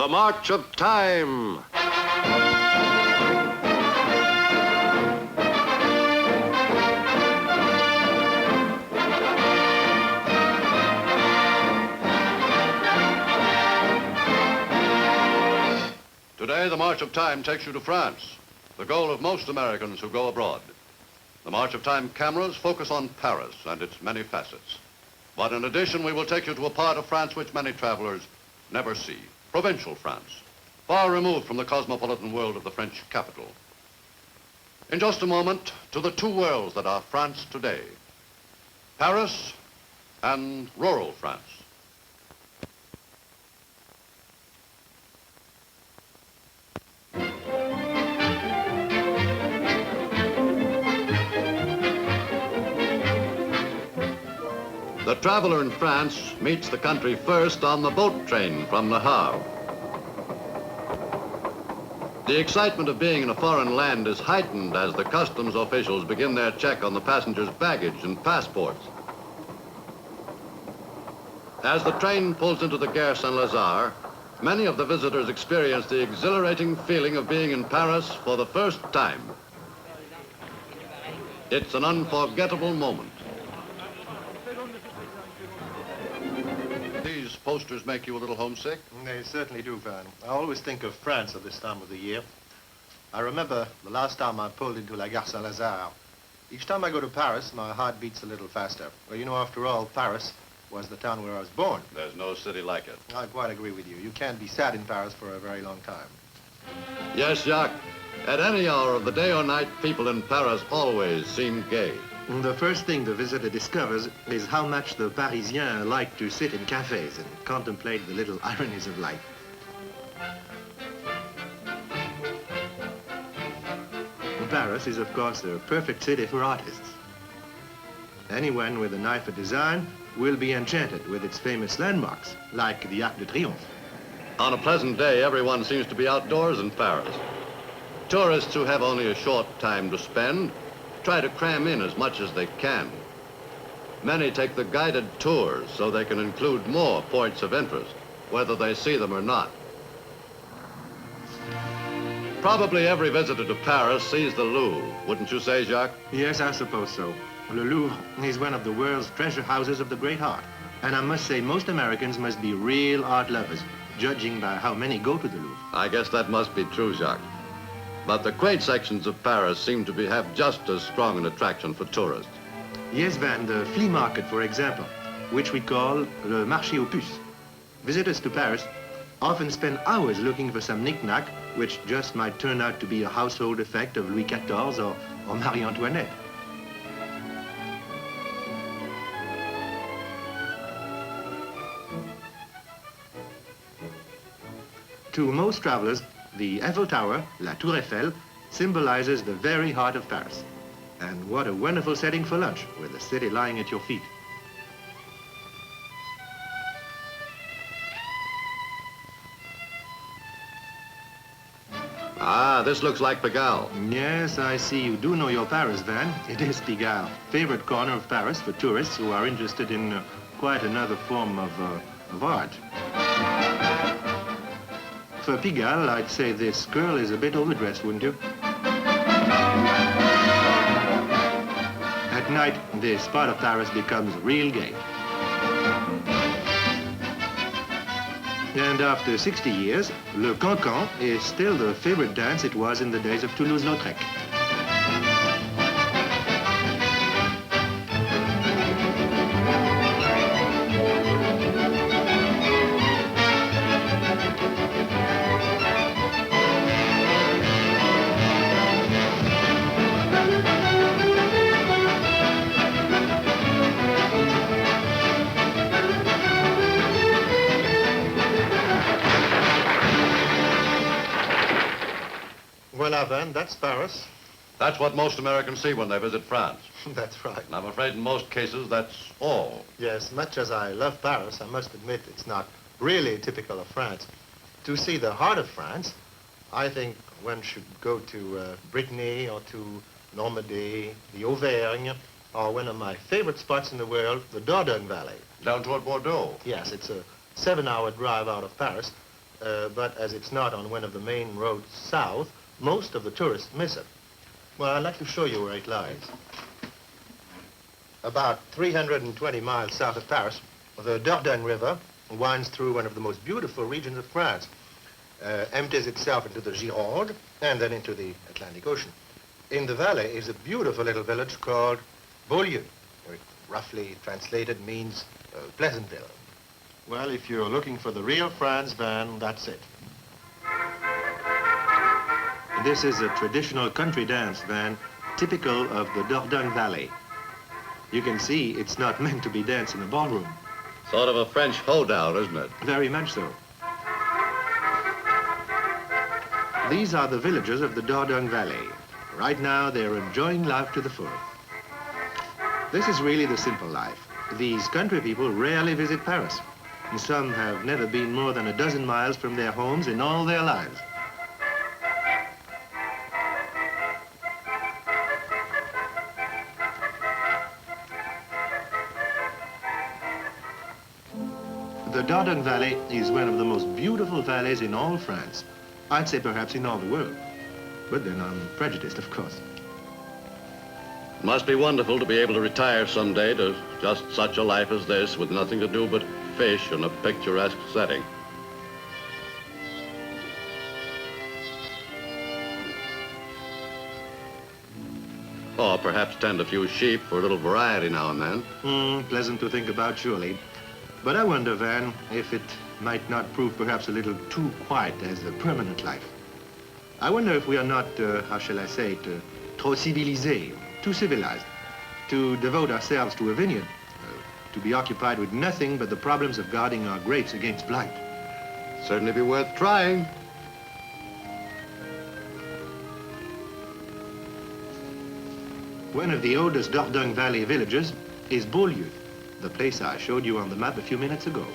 The March of Time. Today, the March of Time takes you to France, the goal of most Americans who go abroad. The March of Time cameras focus on Paris and its many facets. But in addition, we will take you to a part of France which many travelers never see, provincial France, far removed from the cosmopolitan world of the French capital. In just a moment, to the two worlds that are France today, Paris and rural France. The traveler in France meets the country first on the boat train from Le Havre. The excitement of being in a foreign land is heightened as the customs officials begin their check on the passengers' baggage and passports. As the train pulls into the Gare Saint-Lazare, many of the visitors experience the exhilarating feeling of being in Paris for the first time. It's an unforgettable moment. These posters make you a little homesick? They certainly do, Van. I always think of France at this time of the year. I remember the last time I pulled into La Gare Saint-Lazare. Each time I go to Paris, my heart beats a little faster. Well, you know, after all, Paris was the town where I was born. There's no city like it. I quite agree with you. You can't be sad in Paris for a very long time. Yes, Jacques. At any hour of the day or night, people in Paris always seem gay. The first thing the visitor discovers is how much the Parisiens like to sit in cafes and contemplate the little ironies of life. Paris is, of course, the perfect city for artists. Anyone with an eye for design will be enchanted with its famous landmarks, like the Arc de Triomphe. On a pleasant day, everyone seems to be outdoors in Paris. Tourists who have only a short time to spend try to cram in as much as they can. Many take the guided tours so they can include more points of interest, whether they see them or not. Probably every visitor to Paris sees the Louvre, wouldn't you say, Jacques? Yes, I suppose so. Le Louvre is one of the world's treasure houses of the great art. And I must say, most Americans must be real art lovers, judging by how many go to the Louvre. I guess that must be true, Jacques. But the quaint sections of Paris seem to have just as strong an attraction for tourists. Yes, Van, the flea market, for example, which we call le marché aux puces. Visitors to Paris often spend hours looking for some knick-knack, which just might turn out to be a household effect of Louis XIV or Marie Antoinette. To most travelers, the Eiffel Tower, La Tour Eiffel, symbolizes the very heart of Paris. And what a wonderful setting for lunch, with the city lying at your feet. Ah, this looks like Pigalle. Yes, I see you do know your Paris, Van. It is Pigalle, favorite corner of Paris for tourists who are interested in quite another form of art. For Pigalle, I'd say this girl is a bit overdressed, wouldn't you? At night, this part of Paris becomes real gay. And after 60 years, le cancan is still the favorite dance it was in the days of Toulouse-Lautrec. Well, Van, that's Paris. That's what most Americans see when they visit France. That's right. And I'm afraid in most cases that's all. Yes, much as I love Paris, I must admit it's not really typical of France. To see the heart of France, I think one should go to Brittany or to Normandy, the Auvergne, or one of my favorite spots in the world, the Dordogne Valley. Down toward Bordeaux. Yes, it's a 7-hour drive out of Paris, but as it's not on one of the main roads south, most of the tourists miss it. Well, I'd like to show you where it lies. About 320 miles south of Paris, the Dordogne River winds through one of the most beautiful regions of France, empties itself into the Gironde and then into the Atlantic Ocean. In the valley is a beautiful little village called BEAULIEU, which roughly translated means Pleasantville. Well, if you're looking for the real France, Van, that's it. This is a traditional country dance, Van, typical of the Dordogne Valley. You can see it's not meant to be danced in a ballroom. Sort of a French holdout, isn't it? Very much so. These are the villagers of the Dordogne Valley. Right now, they're enjoying life to the full. This is really the simple life. These country people rarely visit Paris. And some have never been more than a dozen miles from their homes in all their lives. The Dordogne Valley is one of the most beautiful valleys in all France. I'd say perhaps in all the world. But then I'm prejudiced, of course. It must be wonderful to be able to retire someday to just such a life as this with nothing to do but fish in a picturesque setting. Or perhaps tend a few sheep for a little variety now and then. Pleasant to think about, surely. But I wonder, Van, if it might not prove perhaps a little too quiet as a permanent life. I wonder if we are not, how shall I say it, trop civilisés, too civilized, to devote ourselves to a vineyard, to be occupied with nothing but the problems of guarding our grapes against blight. Certainly be worth trying. One of the oldest Dordogne Valley villages is BEAULIEU, the place I showed you on the map a few minutes ago.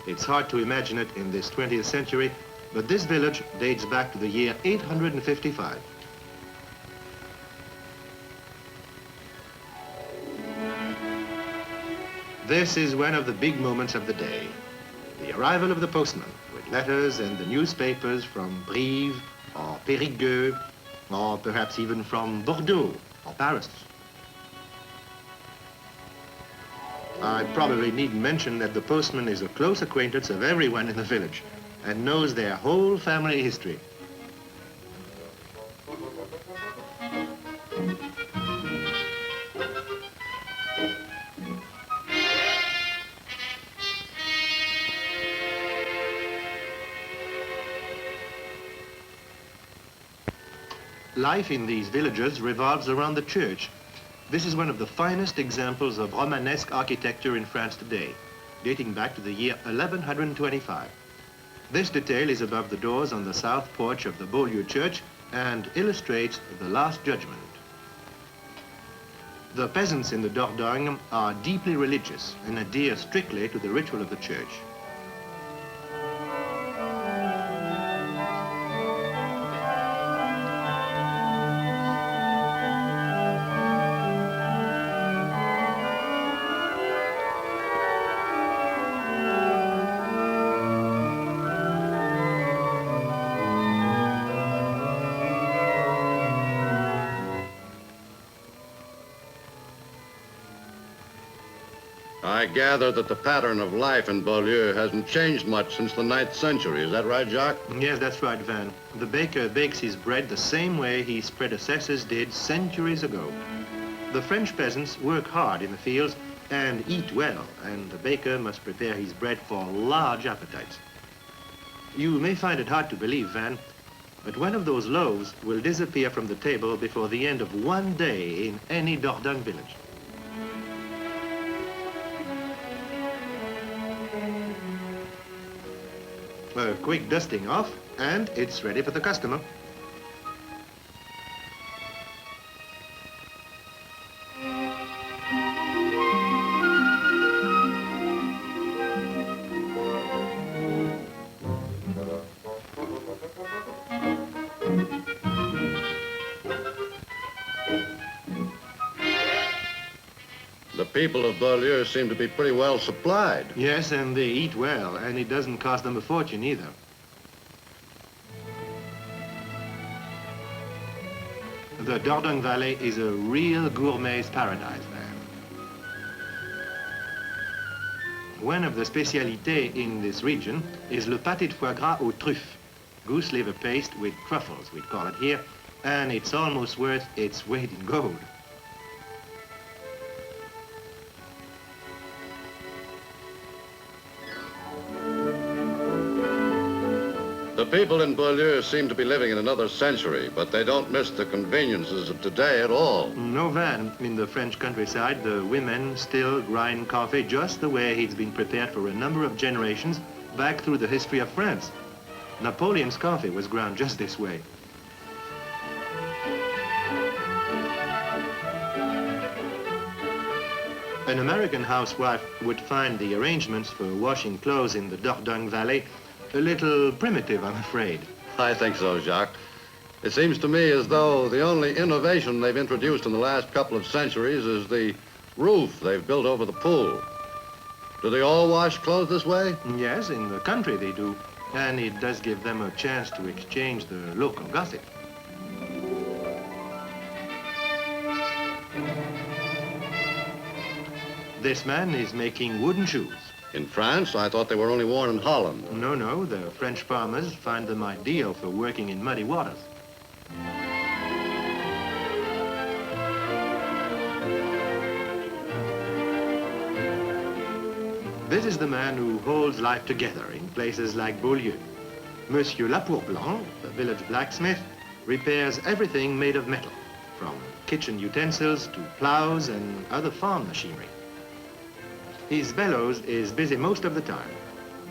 It's hard to imagine it in this 20th century, but this village dates back to the year 855. This is one of the big moments of the day. The arrival of the postman with letters and the newspapers from Brive or Périgueux, or perhaps even from Bordeaux or Paris. I probably needn't mention that the postman is a close acquaintance of everyone in the village and knows their whole family history. Life in these villages revolves around the church. This is one of the finest examples of Romanesque architecture in France today, dating back to the year 1125. This detail is above the doors on the south porch of the BEAULIEU church and illustrates the Last Judgment. The peasants in the Dordogne are deeply religious and adhere strictly to the ritual of the church. I gather that the pattern of life in BEAULIEU hasn't changed much since the 9th century. Is that right, Jacques? Yes, that's right, Van. The baker bakes his bread the same way his predecessors did centuries ago. The French peasants work hard in the fields and eat well, and the baker must prepare his bread for large appetites. You may find it hard to believe, Van, but one of those loaves will disappear from the table before the end of one day in any Dordogne village. A quick dusting off, and it's ready for the customer. The people of BEAULIEU seem to be pretty well supplied. Yes, and they eat well, and it doesn't cost them a fortune either. The Dordogne Valley is a real gourmet's paradise, man. One of the spécialités in this region is le pâté de foie gras aux truffes, goose liver paste with truffles, we'd call it here, and it's almost worth its weight in gold. The people in BEAULIEU seem to be living in another century, but they don't miss the conveniences of today at all. No, Van. In the French countryside, the women still grind coffee just the way it's been prepared for a number of generations back through the history of France. Napoleon's coffee was ground just this way. An American housewife would find the arrangements for washing clothes in the Dordogne Valley a little primitive, I'm afraid. I think so, Jacques. It seems to me as though the only innovation they've introduced in the last couple of centuries is the roof they've built over the pool. Do they all wash clothes this way? Yes, in the country they do. And it does give them a chance to exchange the local gossip. This man is making wooden shoes. In France, I thought they were only worn in Holland. No, no, the French farmers find them ideal for working in muddy waters. This is the man who holds life together in places like BEAULIEU. Monsieur Blanc, the village blacksmith, repairs everything made of metal, from kitchen utensils to plows and other farm machinery. His bellows is busy most of the time,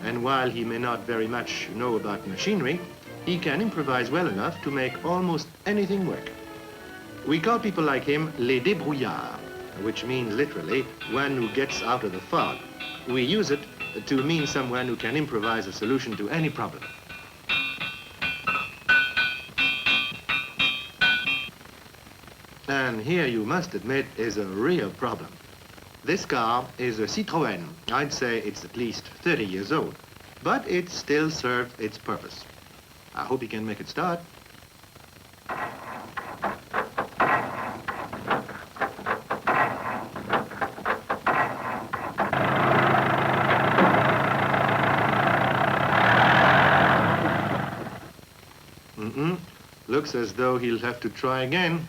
and while he may not very much know about machinery, he can improvise well enough to make almost anything work. We call people like him les débrouillards, which means literally one who gets out of the fog. We use it to mean someone who can improvise a solution to any problem. And here, you must admit, is a real problem. This car is a Citroën. I'd say it's at least 30 years old, but it still serves its purpose. I hope he can make it start. Looks as though he'll have to try again.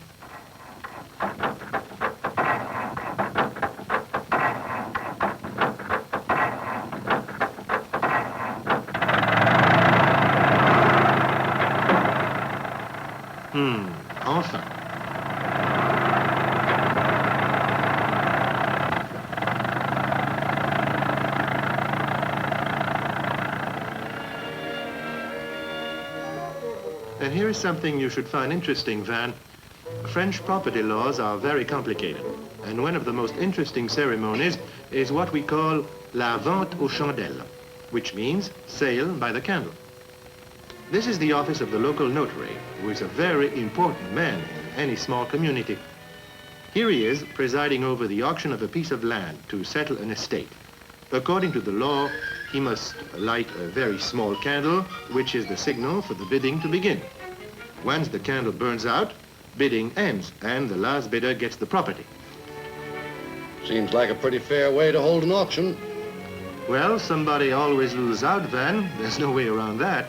Enfin. And here is something you should find interesting, Van. French property laws are very complicated, and one of the most interesting ceremonies is what we call la vente aux chandelles, which means sale by the candle. This is the office of the local notary, who is a very important man in any small community. Here he is, presiding over the auction of a piece of land to settle an estate. According to the law, he must light a very small candle, which is the signal for the bidding to begin. Once the candle burns out, bidding ends, and the last bidder gets the property. Seems like a pretty fair way to hold an auction. Well, somebody always loses out, Van. There's no way around that.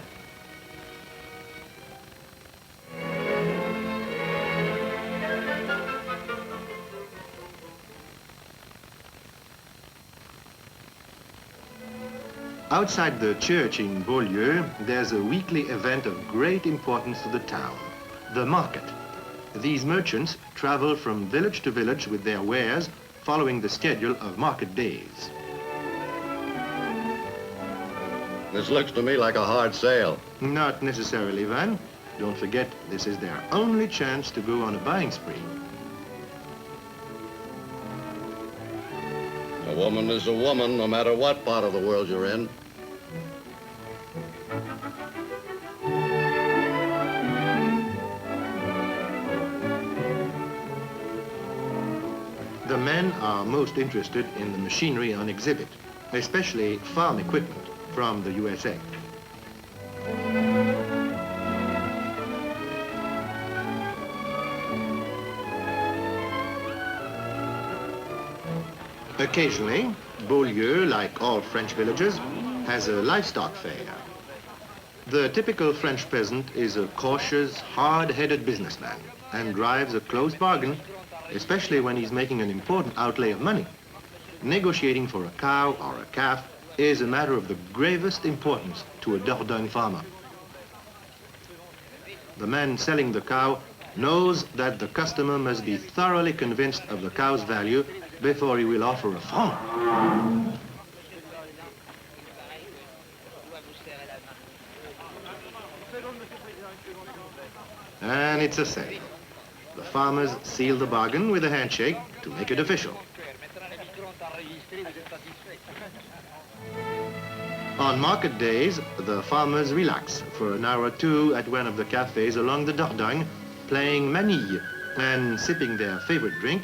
Outside the church in BEAULIEU, there's a weekly event of great importance to the town, the market. These merchants travel from village to village with their wares, following the schedule of market days. This looks to me like a hard sale. Not necessarily, Van. Don't forget, this is their only chance to go on a buying spree. A woman is a woman, no matter what part of the world you're in. The men are most interested in the machinery on exhibit, especially farm equipment from the USA. Occasionally, Beaulieu, like all French villages, has a livestock fair. The typical French peasant is a cautious, hard-headed businessman and drives a close bargain, especially when he's making an important outlay of money. Negotiating for a cow or a calf is a matter of the gravest importance to a Dordogne farmer. The man selling the cow knows that the customer must be thoroughly convinced of the cow's value before he will offer a franc. And it's a sale. The farmers seal the bargain with a handshake to make it official. On market days, the farmers relax for an hour or two at one of the cafes along the Dordogne, playing manille and sipping their favorite drink,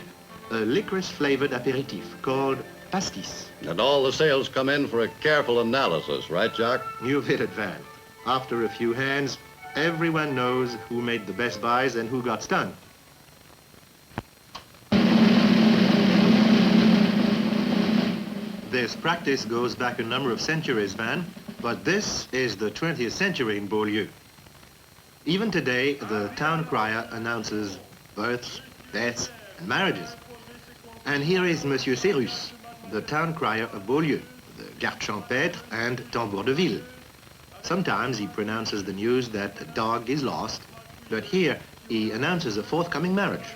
a licorice-flavored aperitif called pastis. And all the sales come in for a careful analysis, right, Jacques? You've hit it, Van. After a few hands, everyone knows who made the best buys and who got stung. This practice goes back a number of centuries, Van, but this is the 20th century in Beaulieu. Even today, the town crier announces births, deaths, and marriages. And here is Monsieur Cérus, the town crier of Beaulieu, the garde champêtre and tambour de ville. Sometimes he pronounces the news that a dog is lost, but here he announces a forthcoming marriage.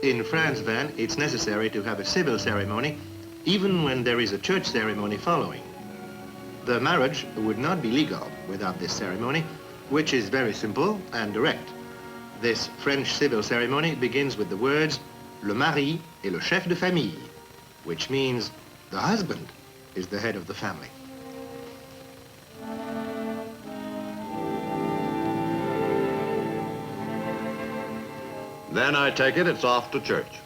In France, Van, it's necessary to have a civil ceremony, even when there is a church ceremony following. The marriage would not be legal without this ceremony, which is very simple and direct. This French civil ceremony begins with the words, "Le mari est le chef de famille," which means the husband is the head of the family. Then I take it it's off to church.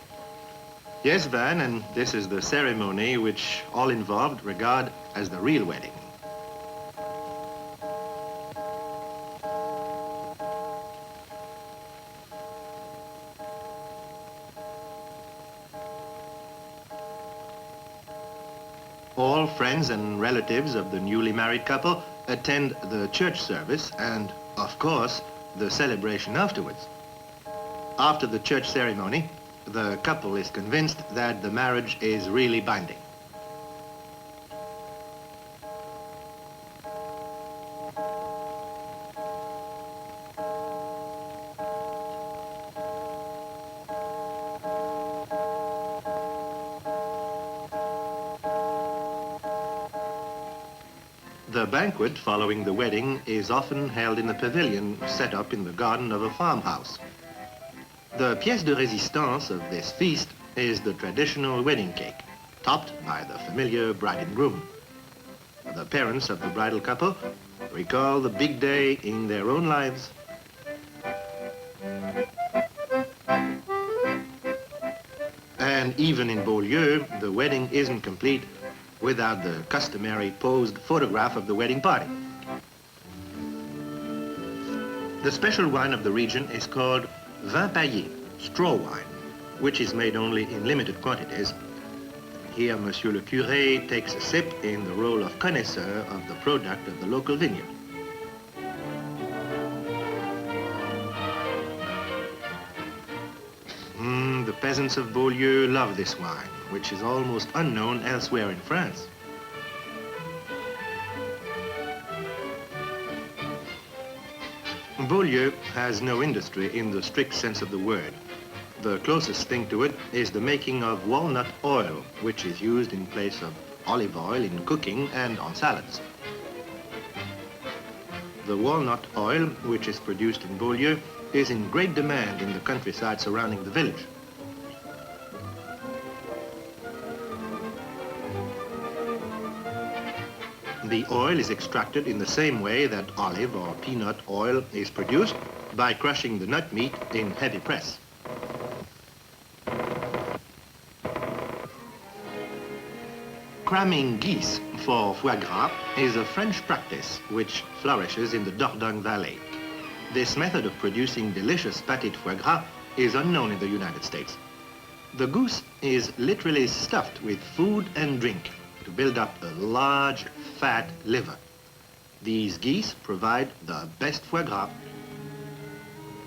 Yes, Van, and this is the ceremony which all involved regard as the real wedding. All friends and relatives of the newly married couple attend the church service and, of course, the celebration afterwards. After the church ceremony, the couple is convinced that the marriage is really binding. The banquet following the wedding is often held in a pavilion set up in the garden of a farmhouse. The pièce de résistance of this feast is the traditional wedding cake, topped by the familiar bride and groom. The parents of the bridal couple recall the big day in their own lives. And even in Beaulieu, the wedding isn't complete without the customary posed photograph of the wedding party. The special wine of the region is called vin paillé, straw wine, which is made only in limited quantities. Here, Monsieur le Curé takes a sip in the role of connoisseur of the product of the local vineyard. The peasants of Beaulieu love this wine, which is almost unknown elsewhere in France. Beaulieu has no industry in the strict sense of the word. The closest thing to it is the making of walnut oil, which is used in place of olive oil in cooking and on salads. The walnut oil, which is produced in Beaulieu, is in great demand in the countryside surrounding the village. The oil is extracted in the same way that olive or peanut oil is produced, by crushing the nut meat in heavy press. Cramming geese for foie gras is a French practice which flourishes in the Dordogne Valley. This method of producing delicious pâté de foie gras is unknown in the United States. The goose is literally stuffed with food and drink to build up a large, fat liver. These geese provide the best foie gras.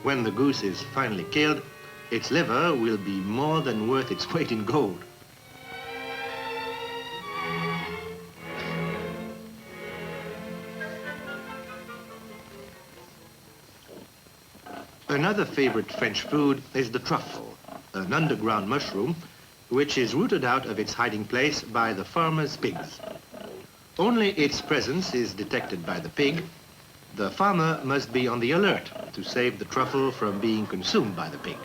When the goose is finally killed, its liver will be more than worth its weight in gold. Another favorite French food is the truffle, an underground mushroom which is rooted out of its hiding place by the farmer's pigs. Only its presence is detected by the pig. The farmer must be on the alert to save the truffle from being consumed by the pig.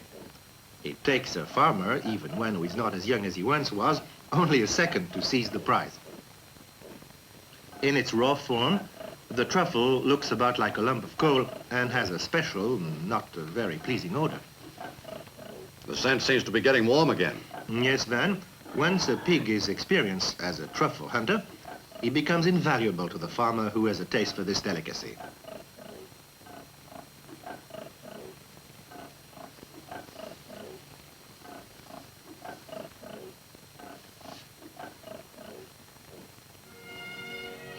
It takes a farmer, even when he's not as young as he once was, only a second to seize the prize. In its raw form, the truffle looks about like a lump of coal and has a special, not a very pleasing odor. The scent seems to be getting warm again. Yes, Van. Once a pig is experienced as a truffle hunter, he becomes invaluable to the farmer who has a taste for this delicacy.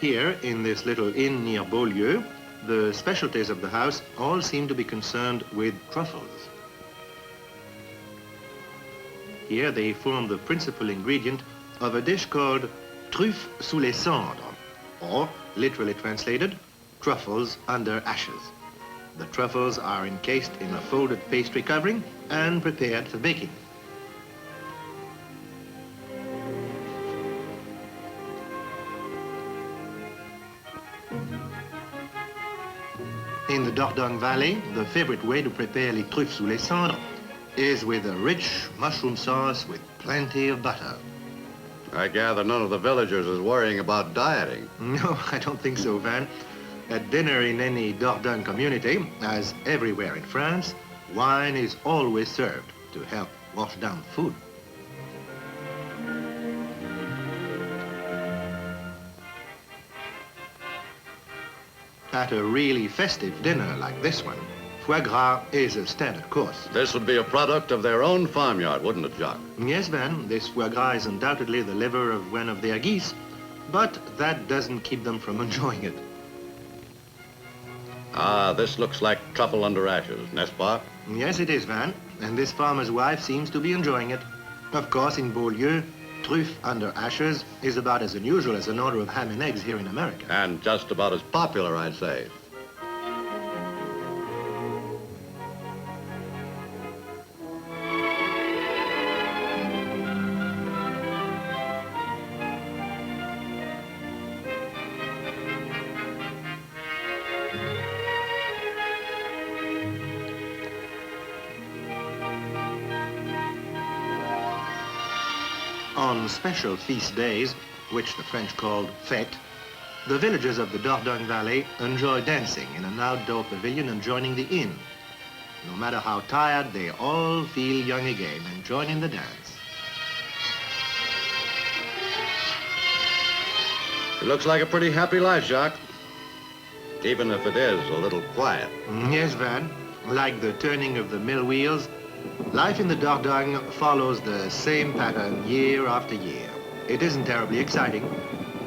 Here, in this little inn near Beaulieu, the specialties of the house all seem to be concerned with truffles. Here they form the principal ingredient of a dish called Truffle sous les cendres, or, literally translated, truffles under ashes. The truffles are encased in a folded pastry covering and prepared for baking. In the Dordogne Valley, the favorite way to prepare les truffes sous les cendres is with a rich mushroom sauce with plenty of butter. I gather none of the villagers is worrying about dieting. No, I don't think so, Van. At dinner in any Dordogne community, as everywhere in France, wine is always served to help wash down food. At a really festive dinner like this one, foie gras is a standard course. This would be a product of their own farmyard, wouldn't it, Jacques? Yes, Van, this foie gras is undoubtedly the liver of one of their geese, but that doesn't keep them from enjoying it. Ah, this looks like truffle under ashes, n'est-ce pas? Yes, it is, Van, and this farmer's wife seems to be enjoying it. Of course, in Beaulieu, truffe under ashes is about as unusual as an order of ham and eggs here in America. And just about as popular, I'd say. On special feast days, which the French called fêtes, the villagers of the Dordogne Valley enjoy dancing in an outdoor pavilion adjoining the inn. No matter how tired, they all feel young again and join in the dance. It looks like a pretty happy life, Jacques. Even if it is a little quiet. Yes, Van. Like the turning of the mill wheels, life in the Dordogne follows the same pattern year after year. It isn't terribly exciting,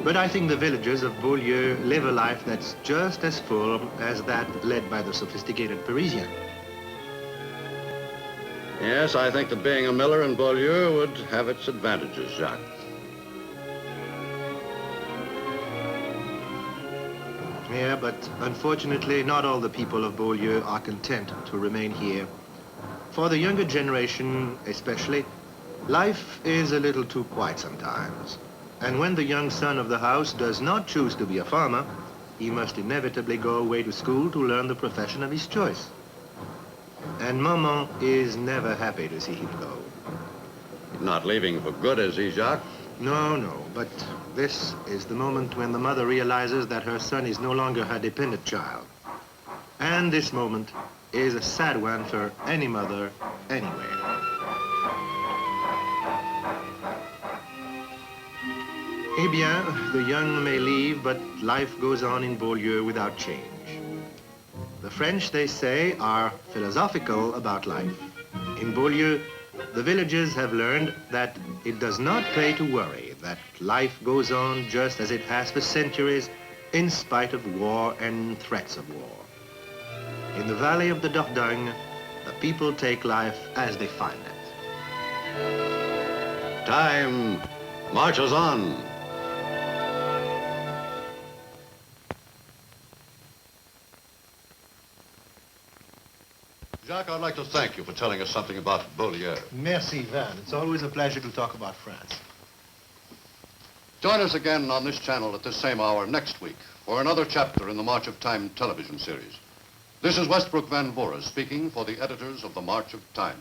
but I think the villagers of Beaulieu live a life that's just as full as that led by the sophisticated Parisian. Yes, I think that being a miller in Beaulieu would have its advantages, Jacques. Yeah, but unfortunately, not all the people of Beaulieu are content to remain here. For the younger generation, especially, life is a little too quiet sometimes. And when the young son of the house does not choose to be a farmer, he must inevitably go away to school to learn the profession of his choice. And Maman is never happy to see him go. Not leaving for good, is he, Jacques? No, but this is the moment when the mother realizes that her son is no longer her dependent child. And this moment is a sad one for any mother anywhere. Eh bien, the young may leave, but life goes on in Beaulieu without change. The French, they say, are philosophical about life. In Beaulieu, the villagers have learned that it does not pay to worry, that life goes on just as it has for centuries, in spite of war and threats of war. In the valley of the Dordogne, the people take life as they find it. Time marches on. Jacques, I'd like to thank you for telling us something about Beaulieu. Merci, Van. It's always a pleasure to talk about France. Join us again on this channel at this same hour next week for another chapter in the March of Time television series. This is Westbrook Van Voren speaking for the editors of the March of Time.